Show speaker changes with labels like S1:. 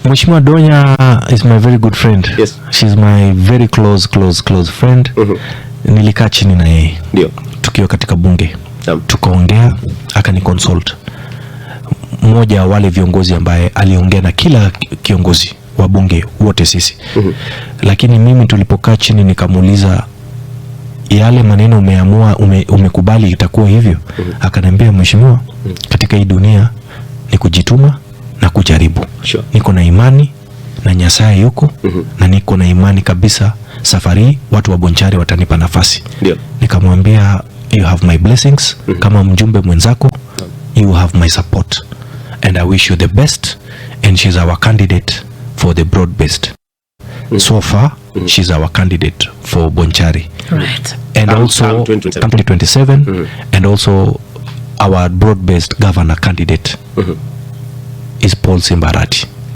S1: Mheshimiwa Donya is my very good friend.
S2: Yes.
S1: She's my very close friend. Nilikaa chini na yeye.
S2: Ndio.
S1: Tukiwa katika bunge. Tukaongea, akani consult. Mmoja wale viongozi ambaye aliongea na kila kiongozi wa bunge wote sisi. Lakini mimi tulipokaa chini nikamuuliza yale maneno umeamua umekubali itakuwa hivyo. Akaniambia mheshimiwa, katika hii dunia ni kujituma na kujaribu.
S2: Sure.
S1: Niko na imani na Nyasaye yuko na niko na imani kabisa safari watu wa Bonchari watanipa nafasi.
S2: Ndio.
S1: Nikamwambia you have my blessings kama mjumbe mwenzako, you have my support and I wish you the best, and she's our candidate for the broad based. So far she's our candidate for Bonchari.
S3: Right.
S1: And also 2027 and also our broad based governor candidate is Paul Simbarati.